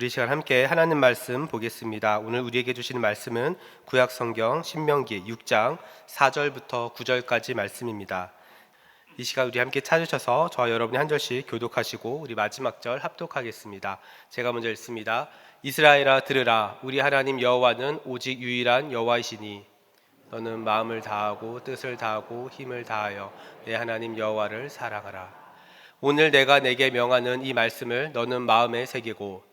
우리 시간 함께 하나님 말씀 보겠습니다. 오늘 우리에게 주시는 말씀은 구약 성경 신명기 6장 4절부터 9절까지 말씀입니다. 이 시간 우리 함께 찾으셔서 저와 여러분이 한 절씩 교독하시고 우리 마지막 절 합독하겠습니다. 제가 먼저 읽습니다. 이스라엘아 들으라. 우리 하나님 여호와는 오직 유일한 여호와이시니 너는 마음을 다하고 뜻을 다하고 힘을 다하여 내 하나님 여호와를 사랑하라. 오늘 내가 내게 명하는 이 말씀을 너는 마음에 새기고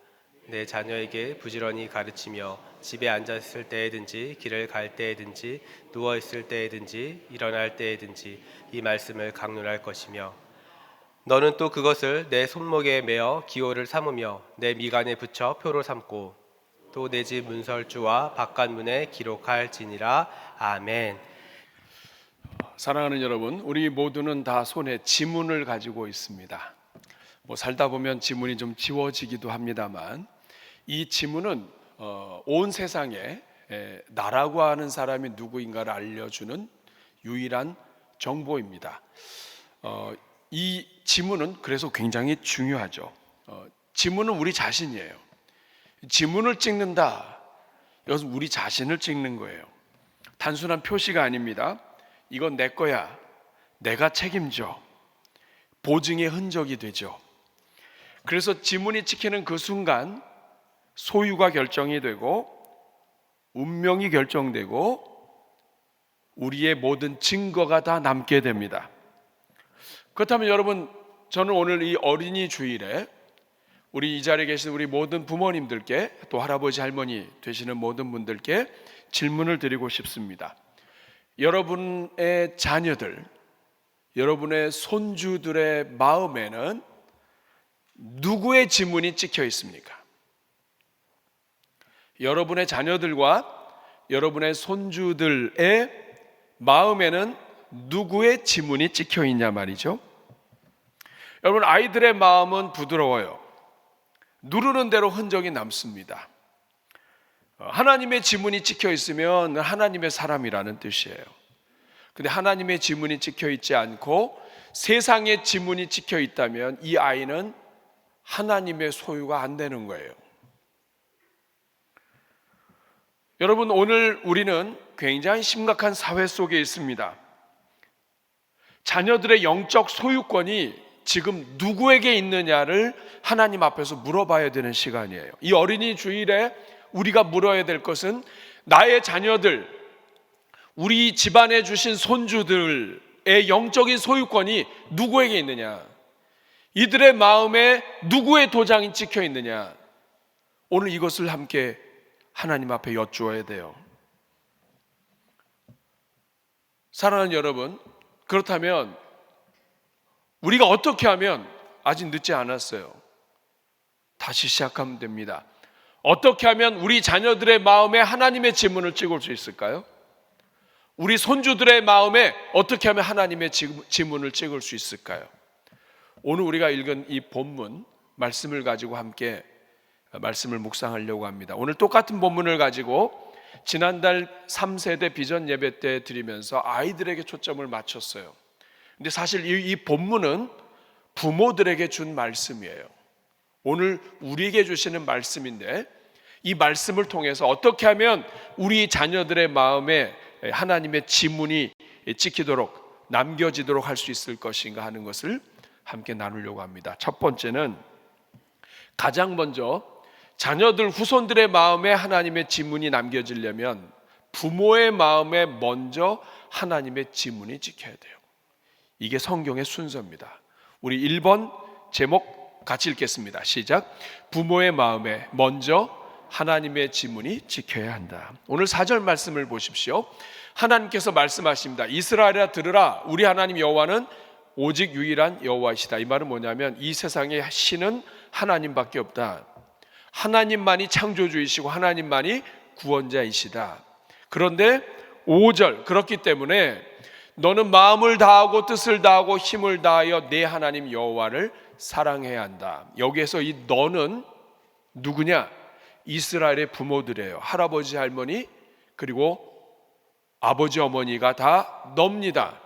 내 자녀에게 부지런히 가르치며 집에 앉았을 때에든지 길을 갈 때에든지 누워있을 때에든지 일어날 때에든지 이 말씀을 강론할 것이며 너는 또 그것을 내 손목에 매어 기호를 삼으며 내 미간에 붙여 표로 삼고 또 내 집 문설주와 바깥문에 기록할지니라. 아멘. 사랑하는 여러분, 우리 모두는 다 손에 지문을 가지고 있습니다. 살다 보면 지문이 좀 지워지기도 합니다만 이 지문은 온 세상에 나라고 하는 사람이 누구인가를 알려주는 유일한 정보입니다. 이 지문은 그래서 굉장히 중요하죠. 지문은 우리 자신이에요. 지문을 찍는다, 이것은 우리 자신을 찍는 거예요. 단순한 표시가 아닙니다. 이건 내 거야, 내가 책임져, 보증의 흔적이 되죠. 그래서 지문이 찍히는 그 순간 소유가 결정이 되고 운명이 결정되고 우리의 모든 증거가 다 남게 됩니다. 그렇다면 여러분, 저는 오늘 이 어린이 주일에 우리 이 자리에 계신 우리 모든 부모님들께 또 할아버지 할머니 되시는 모든 분들께 질문을 드리고 싶습니다. 여러분의 자녀들, 여러분의 손주들의 마음에는 누구의 지문이 찍혀 있습니까? 여러분의 자녀들과 여러분의 손주들의 마음에는 누구의 지문이 찍혀 있냐 말이죠. 여러분, 아이들의 마음은 부드러워요. 누르는 대로 흔적이 남습니다. 하나님의 지문이 찍혀 있으면 하나님의 사람이라는 뜻이에요. 근데 하나님의 지문이 찍혀 있지 않고 세상의 지문이 찍혀 있다면 이 아이는 하나님의 소유가 안 되는 거예요. 여러분, 오늘 우리는 굉장히 심각한 사회 속에 있습니다. 자녀들의 영적 소유권이 지금 누구에게 있느냐를 하나님 앞에서 물어봐야 되는 시간이에요. 이 어린이 주일에 우리가 물어야 될 것은 나의 자녀들, 우리 집안에 주신 손주들의 영적인 소유권이 누구에게 있느냐, 이들의 마음에 누구의 도장이 찍혀 있느냐, 오늘 이것을 함께 하나님 앞에 여쭈어야 돼요. 사랑하는 여러분, 그렇다면 우리가 어떻게 하면, 아직 늦지 않았어요. 다시 시작하면 됩니다. 어떻게 하면 우리 자녀들의 마음에 하나님의 지문을 찍을 수 있을까요? 우리 손주들의 마음에 어떻게 하면 하나님의 지문을 찍을 수 있을까요? 오늘 우리가 읽은 이 본문 말씀을 가지고 함께 말씀을 묵상하려고 합니다. 오늘 똑같은 본문을 가지고 지난달 3세대 비전 예배 때 드리면서 아이들에게 초점을 맞췄어요. 근데 사실 이 본문은 부모들에게 준 말씀이에요. 오늘 우리에게 주시는 말씀인데 이 말씀을 통해서 어떻게 하면 우리 자녀들의 마음에 하나님의 지문이 찍히도록, 남겨지도록 할 수 있을 것인가 하는 것을 함께 나누려고 합니다. 첫 번째는 가장 먼저 자녀들, 후손들의 마음에 하나님의 지문이 남겨지려면 부모의 마음에 먼저 하나님의 지문이 찍혀야 돼요. 이게 성경의 순서입니다. 우리 1번 제목 같이 읽겠습니다. 시작. 부모의 마음에 먼저 하나님의 지문이 찍혀야 한다. 오늘 4절 말씀을 보십시오. 하나님께서 말씀하십니다. 이스라엘아 들으라. 우리 하나님 여호와는 오직 유일한 여호와이시다. 이 말은 뭐냐면 이 세상에 신은 하나님밖에 없다. 하나님만이 창조주이시고 하나님만이 구원자이시다. 그런데 5절, 그렇기 때문에 너는 마음을 다하고 뜻을 다하고 힘을 다하여 내 하나님 여호와를 사랑해야 한다. 여기에서 이 너는 누구냐? 이스라엘의 부모들이에요. 할아버지, 할머니, 그리고 아버지, 어머니가 다 너입니다.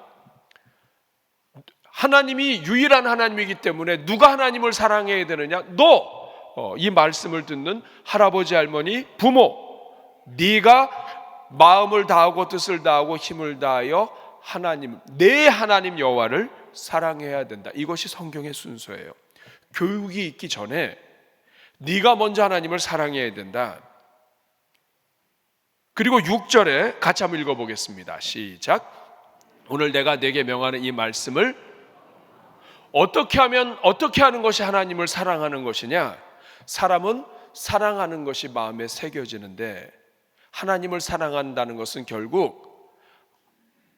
하나님이 유일한 하나님이기 때문에 누가 하나님을 사랑해야 되느냐? 너, 이 말씀을 듣는 할아버지, 할머니, 부모, 네가 마음을 다하고 뜻을 다하고 힘을 다하여 하나님, 내 하나님 여호와를 사랑해야 된다. 이것이 성경의 순서예요. 교육이 있기 전에 네가 먼저 하나님을 사랑해야 된다. 그리고 6절에 같이 한번 읽어보겠습니다. 시작. 오늘 내가 네게 명하는 이 말씀을 어떻게 하는 것이 하나님을 사랑하는 것이냐? 사람은 사랑하는 것이 마음에 새겨지는데 하나님을 사랑한다는 것은 결국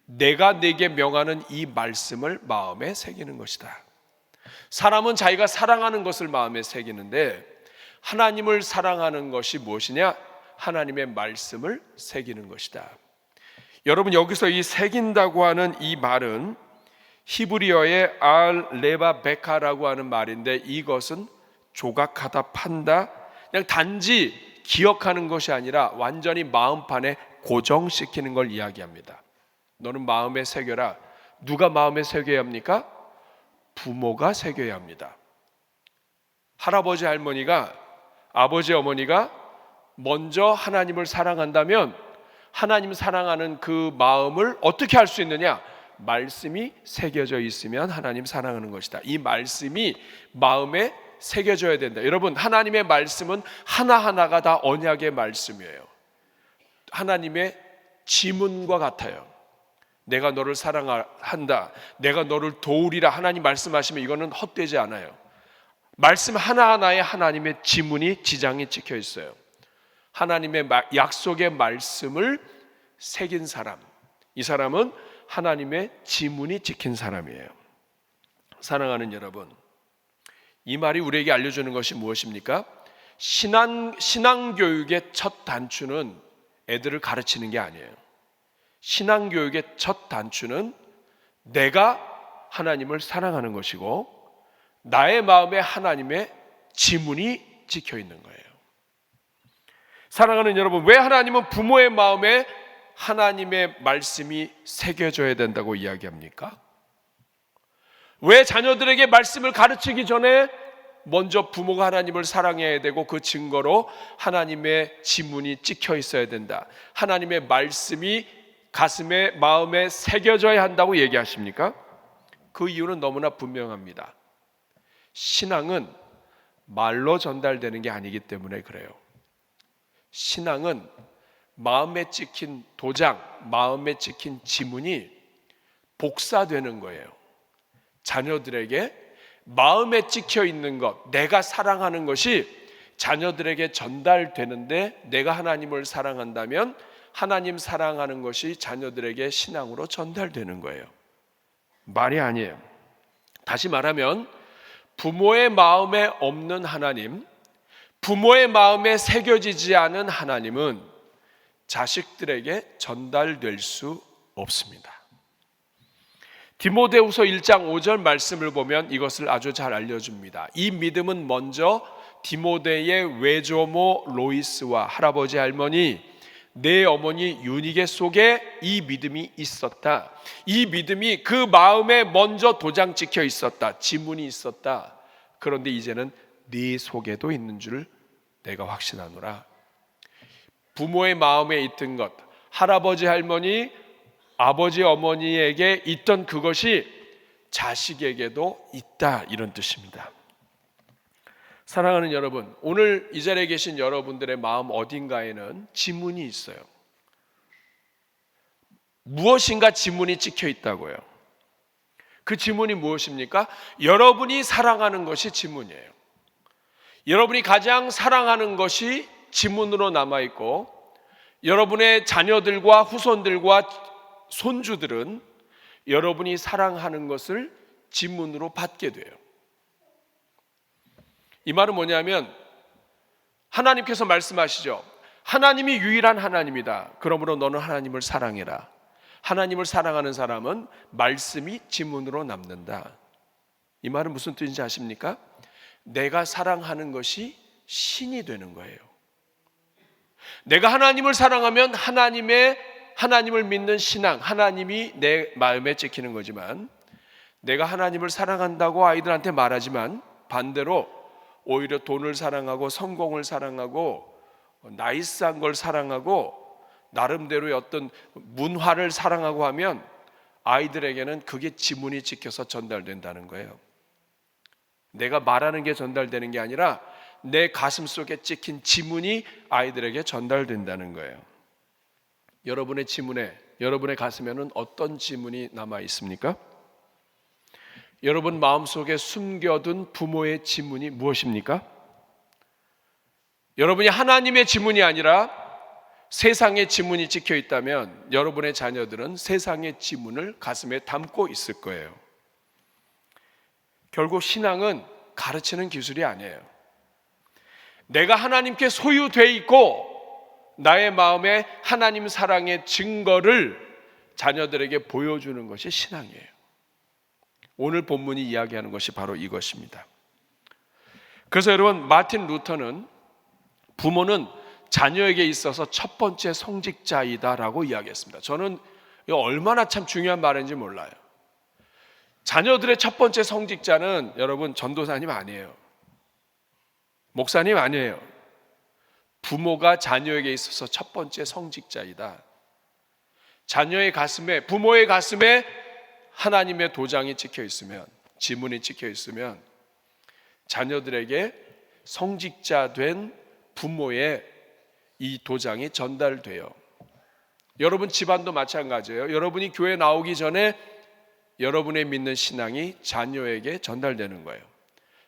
내가 네게 명하는 이 말씀을 마음에 새기는 것이다. 사람은 자기가 사랑하는 것을 마음에 새기는데 하나님을 사랑하는 것이 무엇이냐? 하나님의 말씀을 새기는 것이다. 여러분, 여기서 이 새긴다고 하는 이 말은 히브리어의 알레바베카라고 하는 말인데 이것은 조각하다, 판다, 그냥 단지 기억하는 것이 아니라 완전히 마음판에 고정시키는 걸 이야기합니다. 너는 마음에 새겨라. 누가 마음에 새겨야 합니까? 부모가 새겨야 합니다. 할아버지, 할머니가, 아버지, 어머니가 먼저 하나님을 사랑한다면 하나님 사랑하는 그 마음을 어떻게 할 수 있느냐? 말씀이 새겨져 있으면 하나님 사랑하는 것이다. 이 말씀이 마음에 새겨져야 된다. 여러분, 하나님의 말씀은 하나하나가 다 언약의 말씀이에요. 하나님의 지문과 같아요. 내가 너를 사랑한다, 내가 너를 도우리라 하나님 말씀하시면 이거는 헛되지 않아요. 말씀 하나하나에 하나님의 지문이, 지장이 찍혀 있어요. 하나님의 약속의 말씀을 새긴 사람, 이 사람은 하나님의 지문이 찍힌 사람이에요. 사랑하는 여러분, 이 말이 우리에게 알려주는 것이 무엇입니까? 신앙교육의 첫 단추는 애들을 가르치는 게 아니에요. 신앙교육의 첫 단추는 내가 하나님을 사랑하는 것이고 나의 마음에 하나님의 지문이 찍혀 있는 거예요. 사랑하는 여러분, 왜 하나님은 부모의 마음에 하나님의 말씀이 새겨져야 된다고 이야기합니까? 왜 자녀들에게 말씀을 가르치기 전에 먼저 부모가 하나님을 사랑해야 되고 그 증거로 하나님의 지문이 찍혀 있어야 된다, 하나님의 말씀이 가슴에, 마음에 새겨져야 한다고 얘기하십니까? 그 이유는 너무나 분명합니다. 신앙은 말로 전달되는 게 아니기 때문에 그래요. 신앙은 마음에 찍힌 도장, 마음에 찍힌 지문이 복사되는 거예요. 자녀들에게 마음에 찍혀 있는 것, 내가 사랑하는 것이 자녀들에게 전달되는데 내가 하나님을 사랑한다면 하나님 사랑하는 것이 자녀들에게 신앙으로 전달되는 거예요. 말이 아니에요. 다시 말하면 부모의 마음에 없는 하나님, 부모의 마음에 새겨지지 않은 하나님은 자식들에게 전달될 수 없습니다. 디모데후서 1장 5절 말씀을 보면 이것을 아주 잘 알려줍니다. 이 믿음은 먼저 디모데의 외조모 로이스와 할아버지, 할머니, 내 어머니 유니게 속에 이 믿음이 있었다. 이 믿음이 그 마음에 먼저 도장 찍혀 있었다. 지문이 있었다. 그런데 이제는 네 속에도 있는 줄 내가 확신하노라. 부모의 마음에 있던 것, 할아버지, 할머니, 아버지, 어머니에게 있던 그것이 자식에게도 있다, 이런 뜻입니다. 사랑하는 여러분, 오늘 이 자리에 계신 여러분들의 마음 어딘가에는 지문이 있어요. 무엇인가 지문이 찍혀 있다고요. 그 지문이 무엇입니까? 여러분이 사랑하는 것이 지문이에요. 여러분이 가장 사랑하는 것이 지문으로 남아있고 여러분의 자녀들과 후손들과 손주들은 여러분이 사랑하는 것을 지문으로 받게 돼요. 이 말은 뭐냐면 하나님께서 말씀하시죠. 하나님이 유일한 하나님이다. 그러므로 너는 하나님을 사랑해라. 하나님을 사랑하는 사람은 말씀이 지문으로 남는다. 이 말은 무슨 뜻인지 아십니까? 내가 사랑하는 것이 신이 되는 거예요. 내가 하나님을 사랑하면 하나님을 믿는 신앙, 하나님이 내 마음에 찍히는 거지만 내가 하나님을 사랑한다고 아이들한테 말하지만 반대로 오히려 돈을 사랑하고 성공을 사랑하고 나이스한 걸 사랑하고 나름대로의 어떤 문화를 사랑하고 하면 아이들에게는 그게 지문이 찍혀서 전달된다는 거예요. 내가 말하는 게 전달되는 게 아니라 내 가슴 속에 찍힌 지문이 아이들에게 전달된다는 거예요. 여러분의 지문에, 여러분의 가슴에는 어떤 지문이 남아 있습니까? 여러분 마음속에 숨겨둔 부모의 지문이 무엇입니까? 여러분이 하나님의 지문이 아니라 세상의 지문이 찍혀 있다면 여러분의 자녀들은 세상의 지문을 가슴에 담고 있을 거예요. 결국 신앙은 가르치는 기술이 아니에요. 내가 하나님께 소유돼 있고 나의 마음에 하나님 사랑의 증거를 자녀들에게 보여주는 것이 신앙이에요. 오늘 본문이 이야기하는 것이 바로 이것입니다. 그래서 여러분, 마틴 루터는 부모는 자녀에게 있어서 첫 번째 성직자이다라고 이야기했습니다. 저는 이거 얼마나 참 중요한 말인지 몰라요. 자녀들의 첫 번째 성직자는 여러분 전도사님 아니에요. 목사님 아니에요. 부모가 자녀에게 있어서 첫 번째 성직자이다. 자녀의 가슴에, 부모의 가슴에 하나님의 도장이 찍혀 있으면, 지문이 찍혀 있으면 자녀들에게 성직자 된 부모의 이 도장이 전달돼요. 여러분 집안도 마찬가지예요. 여러분이 교회 나오기 전에 여러분의 믿는 신앙이 자녀에게 전달되는 거예요.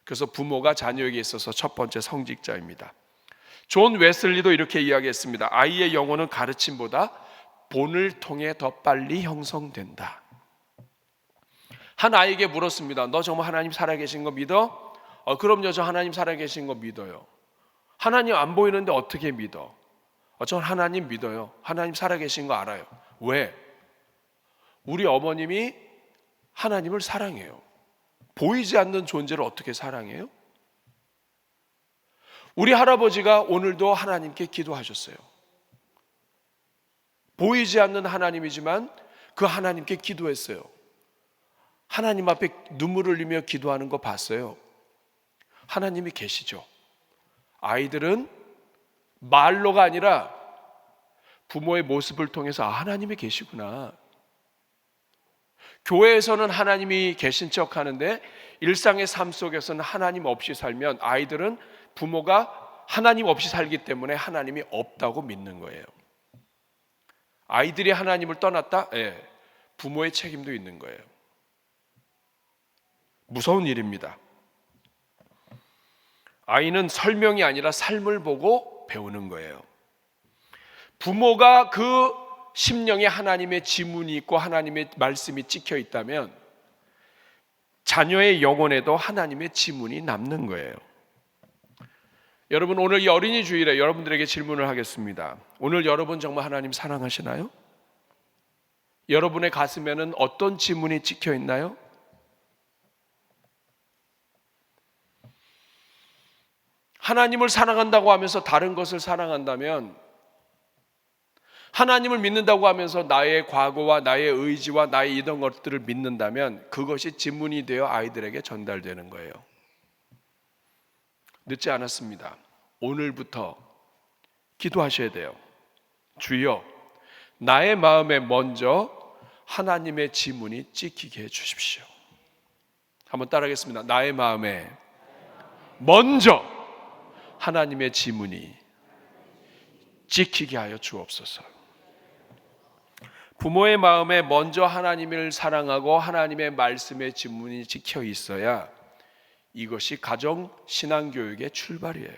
그래서 부모가 자녀에게 있어서 첫 번째 성직자입니다. 존 웨슬리도 이렇게 이야기했습니다. 아이의 영혼은 가르침보다 본을 통해 더 빨리 형성된다. 한 아이에게 물었습니다. 너 정말 하나님 살아계신 거 믿어? 그럼요, 저 하나님 살아계신 거 믿어요. 하나님 안 보이는데 어떻게 믿어? 전 하나님 믿어요. 하나님 살아계신 거 알아요. 왜? 우리 어머님이 하나님을 사랑해요. 보이지 않는 존재를 어떻게 사랑해요? 우리 할아버지가 오늘도 하나님께 기도하셨어요. 보이지 않는 하나님이지만 그 하나님께 기도했어요. 하나님 앞에 눈물을 흘리며 기도하는 거 봤어요. 하나님이 계시죠. 아이들은 말로가 아니라 부모의 모습을 통해서 하나님이 계시구나. 교회에서는 하나님이 계신 척 하는데 일상의 삶 속에서는 하나님 없이 살면 아이들은 부모가 하나님 없이 살기 때문에 하나님이 없다고 믿는 거예요. 아이들이 하나님을 떠났다? 예, 부모의 책임도 있는 거예요. 무서운 일입니다. 아이는 설명이 아니라 삶을 보고 배우는 거예요. 부모가 그 심령에 하나님의 지문이 있고 하나님의 말씀이 찍혀 있다면 자녀의 영혼에도 하나님의 지문이 남는 거예요. 여러분, 오늘 이 어린이 주일에 여러분들에게 질문을 하겠습니다. 오늘 여러분 정말 하나님 사랑하시나요? 여러분의 가슴에는 어떤 지문이 찍혀 있나요? 하나님을 사랑한다고 하면서 다른 것을 사랑한다면, 하나님을 믿는다고 하면서 나의 과거와 나의 의지와 나의 이런 것들을 믿는다면 그것이 지문이 되어 아이들에게 전달되는 거예요. 늦지 않았습니다. 오늘부터 기도하셔야 돼요. 주여, 나의 마음에 먼저 하나님의 지문이 찍히게 해주십시오. 한번 따라하겠습니다. 나의 마음에 먼저 하나님의 지문이 찍히게 하여 주옵소서. 부모의 마음에 먼저 하나님을 사랑하고 하나님의 말씀의 지문이 찍혀 있어야 이것이 가정 신앙교육의 출발이에요.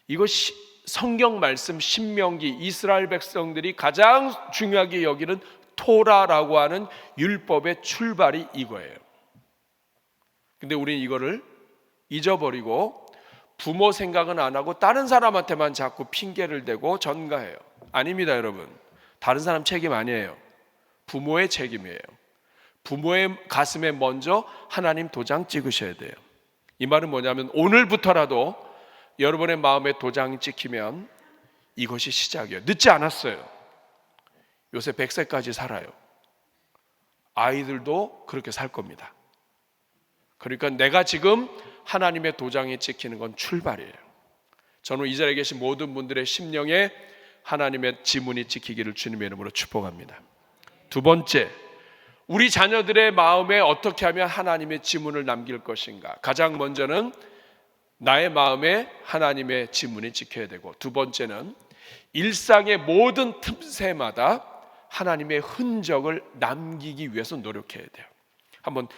이것이 성경 말씀 신명기, 이스라엘 백성들이 가장 중요하게 여기는 토라라고 하는 율법의 출발이 이거예요. 근데 우리는 이거를 잊어버리고 부모 생각은 안 하고 다른 사람한테만 자꾸 핑계를 대고 전가해요. 아닙니다, 여러분. 다른 사람 책임 아니에요. 부모의 책임이에요. 부모의 가슴에 먼저 하나님 도장 찍으셔야 돼요. 이 말은 뭐냐면 오늘부터라도 여러분의 마음에 도장이 찍히면 이것이 시작이에요. 늦지 않았어요. 요새 100세까지 살아요. 아이들도 그렇게 살 겁니다. 그러니까 내가 지금 하나님의 도장에 찍히는 건 출발이에요. 저는 이 자리에 계신 모든 분들의 심령에 하나님의 지문이 찍히기를 주님의 이름으로 축복합니다. 두 번째, 우리 자녀들의 마음에 어떻게 하면 하나님의 지문을 남길 것인가? 가장 먼저는 나의 마음에 하나님의 지문이 찍혀야 되고, 두 번째는 일상의 모든 틈새마다 하나님의 흔적을 남기기 위해서 노력해야 돼요. 한번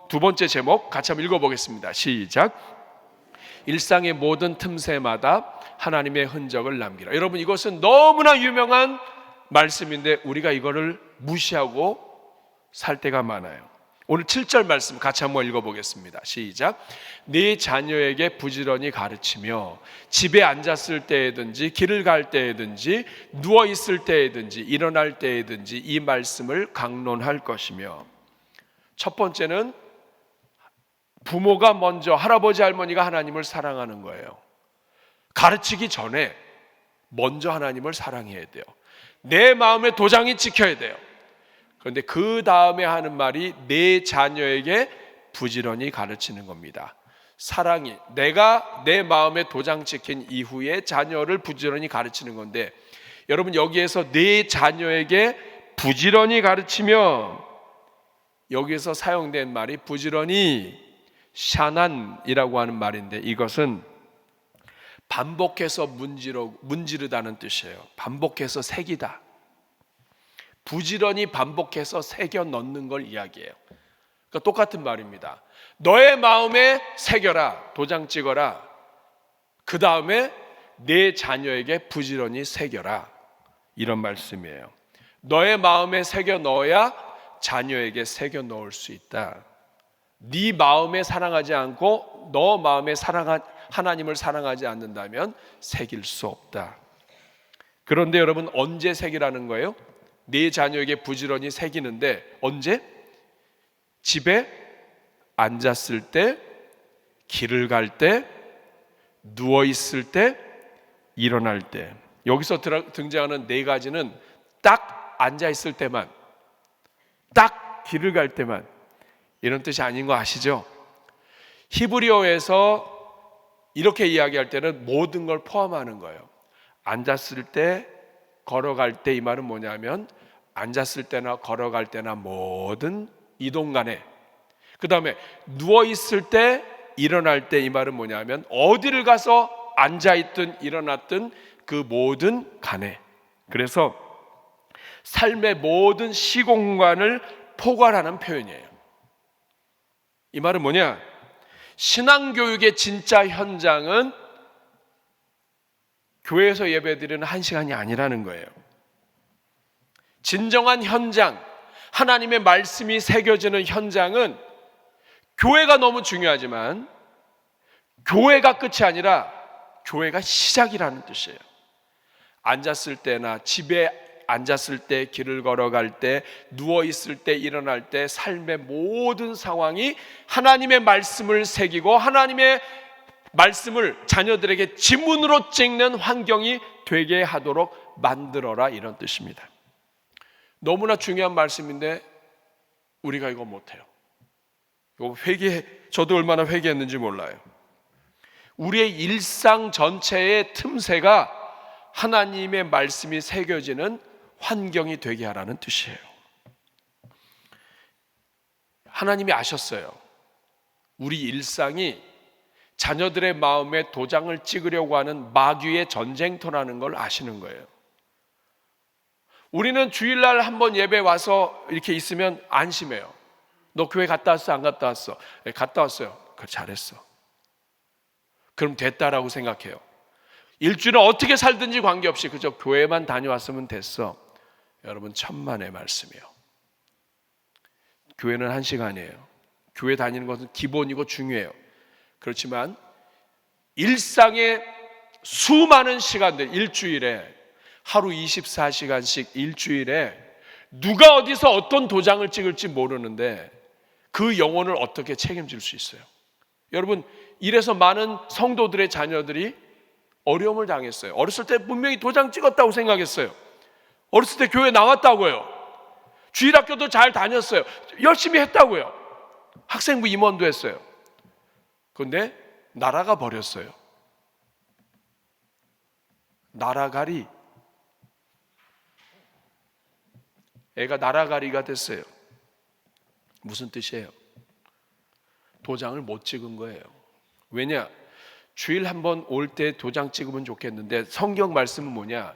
두 번째 제목 같이 한번 읽어보겠습니다. 시작. 일상의 모든 틈새마다 하나님의 흔적을 남기라. 여러분, 이것은 너무나 유명한 말씀인데 우리가 이거를 무시하고 살 때가 많아요. 오늘 7절 말씀 같이 한번 읽어보겠습니다. 시작. 네 자녀에게 부지런히 가르치며 집에 앉았을 때에든지 길을 갈 때에든지 누워있을 때에든지 일어날 때에든지 이 말씀을 강론할 것이며, 첫 번째는 부모가 먼저, 할아버지 할머니가 하나님을 사랑하는 거예요. 가르치기 전에 먼저 하나님을 사랑해야 돼요. 내 마음에 도장이 찍혀야 돼요. 그런데 그 다음에 하는 말이 내 자녀에게 부지런히 가르치는 겁니다. 사랑이, 내가 내 마음에 도장 찍힌 이후에 자녀를 부지런히 가르치는 건데, 여러분 여기에서 내 자녀에게 부지런히 가르치며, 여기에서 사용된 말이 부지런히 샤난이라고 하는 말인데, 이것은 반복해서 문지르다는 뜻이에요. 반복해서 새기다. 부지런히 반복해서 새겨 넣는 걸 이야기해요. 그러니까 똑같은 말입니다. 너의 마음에 새겨라, 도장 찍어라. 그 다음에 내 자녀에게 부지런히 새겨라, 이런 말씀이에요. 너의 마음에 새겨 넣어야 자녀에게 새겨 넣을 수 있다. 네 마음에 사랑하지 않고 너 마음에 하나님을 사랑하지 않는다면 새길 수 없다. 그런데 여러분, 언제 새기라는 거예요? 네 자녀에게 부지런히 새기는데 언제? 집에 앉았을 때, 길을 갈 때, 누워 있을 때, 일어날 때. 여기서 등장하는 네 가지는 딱 앉아 있을 때만, 딱 길을 갈 때만, 이런 뜻이 아닌 거 아시죠? 히브리어에서 이렇게 이야기할 때는 모든 걸 포함하는 거예요. 앉았을 때, 걸어갈 때, 이 말은 뭐냐면 앉았을 때나 걸어갈 때나 모든 이동 간에, 그 다음에 누워있을 때, 일어날 때, 이 말은 뭐냐면 어디를 가서 앉아있든 일어났든 그 모든 간에, 그래서 삶의 모든 시공간을 포괄하는 표현이에요. 이 말은 뭐냐? 신앙교육의 진짜 현장은 교회에서 예배드리는 1시간이 아니라는 거예요. 진정한 현장, 하나님의 말씀이 새겨지는 현장은 교회가 너무 중요하지만 교회가 끝이 아니라 교회가 시작이라는 뜻이에요. 앉았을 때나 집에 앉았을 때, 길을 걸어갈 때, 누워있을 때, 일어날 때, 삶의 모든 상황이 하나님의 말씀을 새기고 하나님의 말씀을 자녀들에게 지문으로 찍는 환경이 되게 하도록 만들어라, 이런 뜻입니다. 너무나 중요한 말씀인데 우리가 이거 못해요. 이거 저도 얼마나 회개했는지 몰라요. 우리의 일상 전체의 틈새가 하나님의 말씀이 새겨지는 환경이 되게 하라는 뜻이에요. 하나님이 아셨어요. 우리 일상이 자녀들의 마음에 도장을 찍으려고 하는 마귀의 전쟁터라는 걸 아시는 거예요. 우리는 주일날 한번 예배 와서 이렇게 있으면 안심해요. 너 교회 갔다 왔어? 안 갔다 왔어? 네, 갔다 왔어요. 그래, 잘했어. 그럼 됐다라고 생각해요. 일주일은 어떻게 살든지 관계없이 그저 교회만 다녀왔으면 됐어. 여러분, 천만의 말씀이에요. 교회는 1시간이에요. 교회 다니는 것은 기본이고 중요해요. 그렇지만 일상의 수많은 시간들, 일주일에 하루 24시간씩 일주일에 누가 어디서 어떤 도장을 찍을지 모르는데 그 영혼을 어떻게 책임질 수 있어요? 여러분, 이래서 많은 성도들의 자녀들이 어려움을 당했어요. 어렸을 때 분명히 도장 찍었다고 생각했어요. 어렸을 때 교회 나왔다고요. 주일학교도 잘 다녔어요. 열심히 했다고요. 학생부 임원도 했어요. 그런데 날아가 버렸어요. 날아가리. 애가 날아가리가 됐어요. 무슨 뜻이에요? 도장을 못 찍은 거예요. 왜냐? 주일 한번 올 때 도장 찍으면 좋겠는데 성경 말씀은 뭐냐?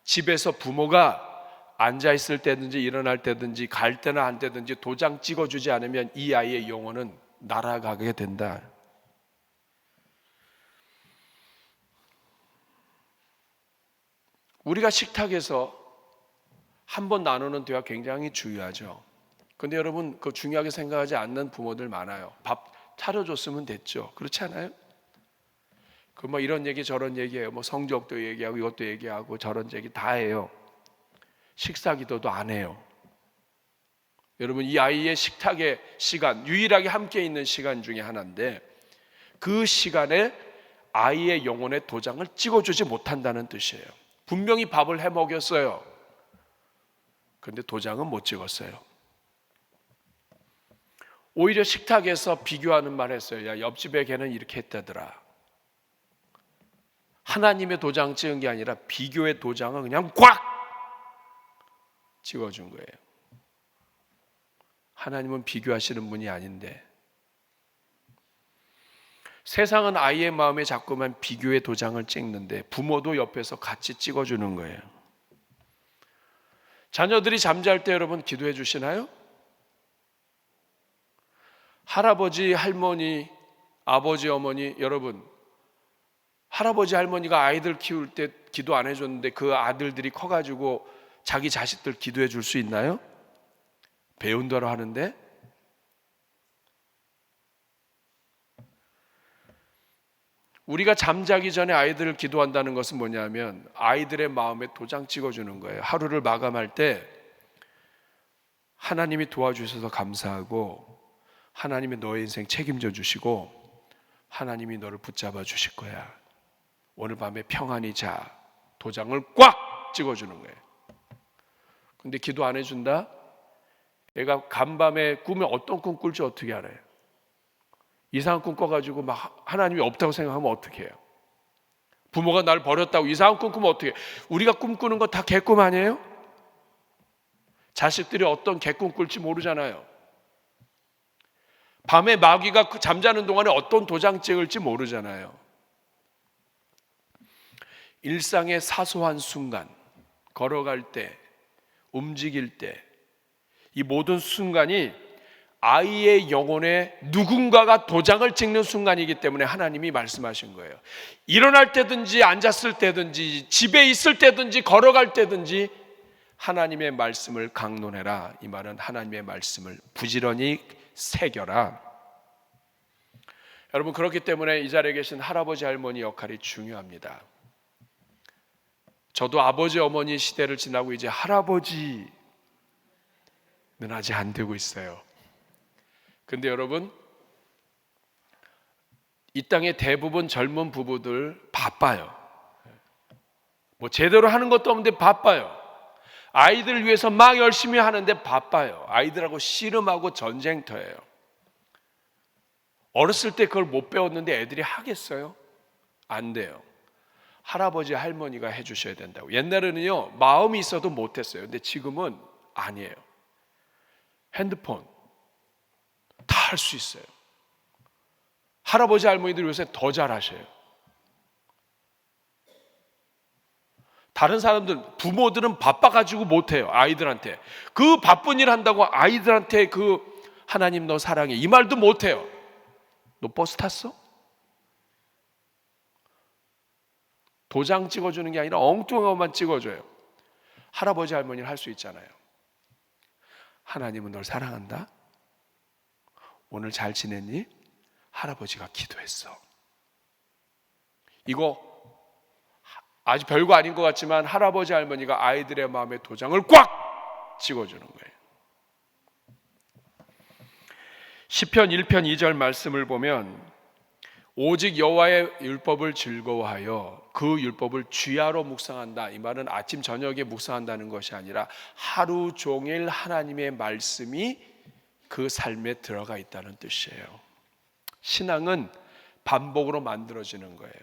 집에서 부모가 앉아 있을 때든지 일어날 때든지 갈 때나 안 때든지 도장 찍어주지 않으면 이 아이의 영혼은 날아가게 된다. 우리가 식탁에서 한번 나누는 대화 굉장히 중요하죠. 근데 여러분 그 중요하게 생각하지 않는 부모들 많아요. 밥 차려줬으면 됐죠. 그렇지 않아요? 그 뭐 이런 얘기 저런 얘기해요. 뭐 성적도 얘기하고 이것도 얘기하고 저런 얘기 다 해요. 식사 기도도 안 해요. 여러분 이 아이의 식탁의 시간, 유일하게 함께 있는 시간 중에 하나인데 그 시간에 아이의 영혼의 도장을 찍어주지 못한다는 뜻이에요. 분명히 밥을 해 먹였어요. 그런데 도장은 못 찍었어요. 오히려 식탁에서 비교하는 말 했어요. 야, 옆집에 걔는 이렇게 했다더라. 하나님의 도장 찍은 게 아니라 비교의 도장을 그냥 꽉 찍어준 거예요. 하나님은 비교하시는 분이 아닌데 세상은 아이의 마음에 자꾸만 비교의 도장을 찍는데 부모도 옆에서 같이 찍어주는 거예요. 자녀들이 잠잘 때 여러분 기도해 주시나요? 할아버지, 할머니, 아버지, 어머니 여러분 할아버지, 할머니가 아이들 키울 때 기도 안 해줬는데 그 아들들이 커가지고 자기 자식들 기도해 줄 수 있나요? 배운 대로 하는데 우리가 잠자기 전에 아이들을 기도한다는 것은 뭐냐면 아이들의 마음에 도장 찍어주는 거예요. 하루를 마감할 때 하나님이 도와주셔서 감사하고 하나님이 너의 인생 책임져 주시고 하나님이 너를 붙잡아 주실 거야. 오늘 밤에 평안히 자. 도장을 꽉 찍어주는 거예요. 근데 기도 안 해준다? 애가 간밤에 꾸면 어떤 꿈 꿀지 어떻게 알아요? 이상한 꿈 꿔가지고 막 하나님이 없다고 생각하면 어떻게 해요? 부모가 날 버렸다고 이상한 꿈 꾸면 어떻게 해요? 우리가 꿈꾸는 거 다 개꿈 아니에요? 자식들이 어떤 개꿈 꿀지 모르잖아요. 밤에 마귀가 잠자는 동안에 어떤 도장 찍을지 모르잖아요. 일상의 사소한 순간, 걸어갈 때, 움직일 때, 이 모든 순간이 아이의 영혼에 누군가가 도장을 찍는 순간이기 때문에 하나님이 말씀하신 거예요. 일어날 때든지 앉았을 때든지 집에 있을 때든지 걸어갈 때든지 하나님의 말씀을 강론해라. 이 말은 하나님의 말씀을 부지런히 새겨라. 여러분 그렇기 때문에 이 자리에 계신 할아버지 할머니 역할이 중요합니다. 저도 아버지 어머니 시대를 지나고 이제 할아버지는 아직 안 되고 있어요. 근데 여러분 이 땅의 대부분 젊은 부부들 바빠요. 뭐 제대로 하는 것도 없는데 바빠요. 아이들을 위해서 막 열심히 하는데 바빠요. 아이들하고 씨름하고 전쟁터예요. 어렸을 때 그걸 못 배웠는데 애들이 하겠어요? 안 돼요. 할아버지 할머니가 해주셔야 된다고. 옛날에는요 마음이 있어도 못했어요. 근데 지금은 아니에요. 핸드폰 다 할 수 있어요. 할아버지 할머니들 요새 더 잘하셔요. 다른 사람들 부모들은 바빠가지고 못해요. 아이들한테 그 바쁜 일 한다고 아이들한테 그 하나님 너 사랑해 이 말도 못해요. 너 버스 탔어? 도장 찍어주는 게 아니라 엉뚱한 것만 찍어줘요. 할아버지 할머니는 할 수 있잖아요. 하나님은 널 사랑한다. 오늘 잘 지냈니? 할아버지가 기도했어. 이거 아주 별거 아닌 것 같지만 할아버지 할머니가 아이들의 마음에 도장을 꽉 찍어주는 거예요. 시편 1편 2절 말씀을 보면 오직 여호와의 율법을 즐거워하여 그 율법을 주야로 묵상한다. 이 말은 아침 저녁에 묵상한다는 것이 아니라 하루 종일 하나님의 말씀이 그 삶에 들어가 있다는 뜻이에요. 신앙은 반복으로 만들어지는 거예요.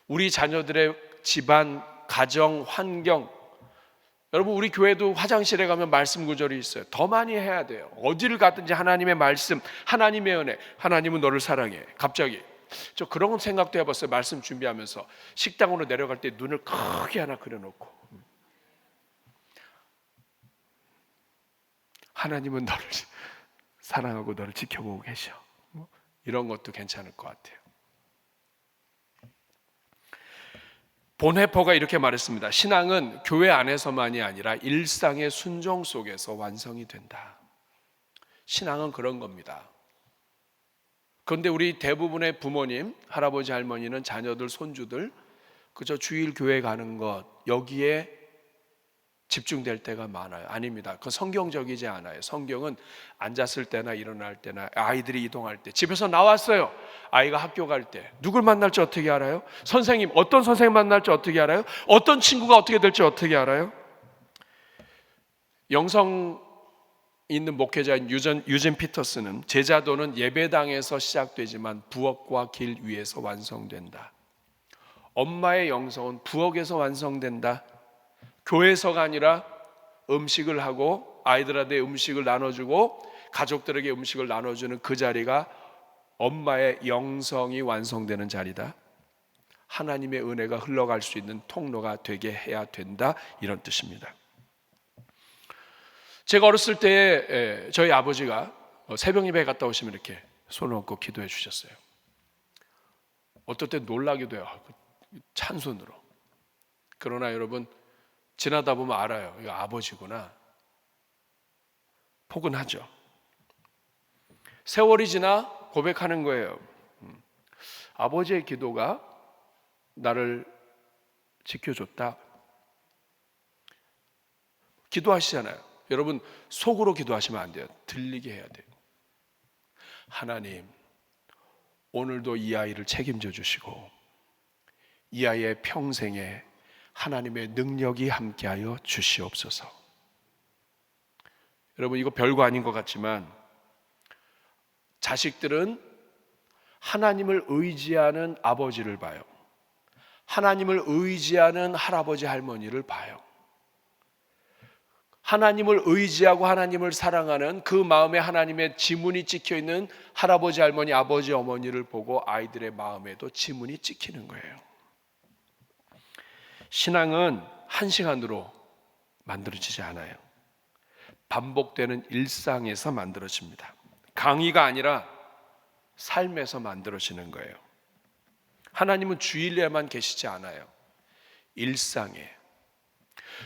우리 자녀들의 집안, 가정, 환경, 여러분 우리 교회도 화장실에 가면 말씀 구절이 있어요. 더 많이 해야 돼요. 어디를 가든지 하나님의 말씀, 하나님의 은혜, 하나님은 너를 사랑해. 갑자기 저 그런 생각도 해봤어요. 말씀 준비하면서 식당으로 내려갈 때 눈을 크게 하나 그려놓고, 하나님은 너를 사랑하고 너를 지켜보고 계셔. 이런 것도 괜찮을 것 같아요. 본해퍼가 이렇게 말했습니다. 신앙은 교회 안에서만이 아니라 일상의 순종 속에서 완성이 된다. 신앙은 그런 겁니다. 그런데 우리 대부분의 부모님, 할아버지, 할머니는 자녀들, 손주들 그저 주일 교회 가는 것 여기에 집중될 때가 많아요. 아닙니다. 그건 성경적이지 않아요. 성경은 앉았을 때나 일어날 때나 아이들이 이동할 때, 집에서 나왔어요. 아이가 학교 갈 때 누굴 만날지 어떻게 알아요? 선생님, 어떤 선생님 만날지 어떻게 알아요? 어떤 친구가 어떻게 될지 어떻게 알아요? 영성 있는 목회자인 유진 피터스는 제자도는 예배당에서 시작되지만 부엌과 길 위에서 완성된다. 엄마의 영성은 부엌에서 완성된다. 교회에서가 아니라 음식을 하고 아이들한테 음식을 나눠주고 가족들에게 음식을 나눠주는 그 자리가 엄마의 영성이 완성되는 자리다. 하나님의 은혜가 흘러갈 수 있는 통로가 되게 해야 된다. 이런 뜻입니다. 제가 어렸을 때 저희 아버지가 새벽 예배 갔다 오시면 이렇게 손을 얹고 기도해 주셨어요. 어떨 때 놀라기도 해요. 찬손으로. 그러나 여러분 지나다 보면 알아요. 이거 아버지구나. 포근하죠. 세월이 지나 고백하는 거예요. 아버지의 기도가 나를 지켜줬다. 기도하시잖아요. 여러분 속으로 기도하시면 안 돼요. 들리게 해야 돼요. 하나님, 오늘도 이 아이를 책임져 주시고 이 아이의 평생에 하나님의 능력이 함께하여 주시옵소서. 여러분 이거 별거 아닌 것 같지만 자식들은 하나님을 의지하는 아버지를 봐요. 하나님을 의지하는 할아버지 할머니를 봐요. 하나님을 의지하고 하나님을 사랑하는 그 마음에 하나님의 지문이 찍혀있는 할아버지 할머니 아버지 어머니를 보고 아이들의 마음에도 지문이 찍히는 거예요. 신앙은 한시간으로 만들어지지 않아요. 반복되는 일상에서 만들어집니다. 강의가 아니라 삶에서 만들어지는 거예요. 하나님은 주일에만 계시지 않아요. 일상에.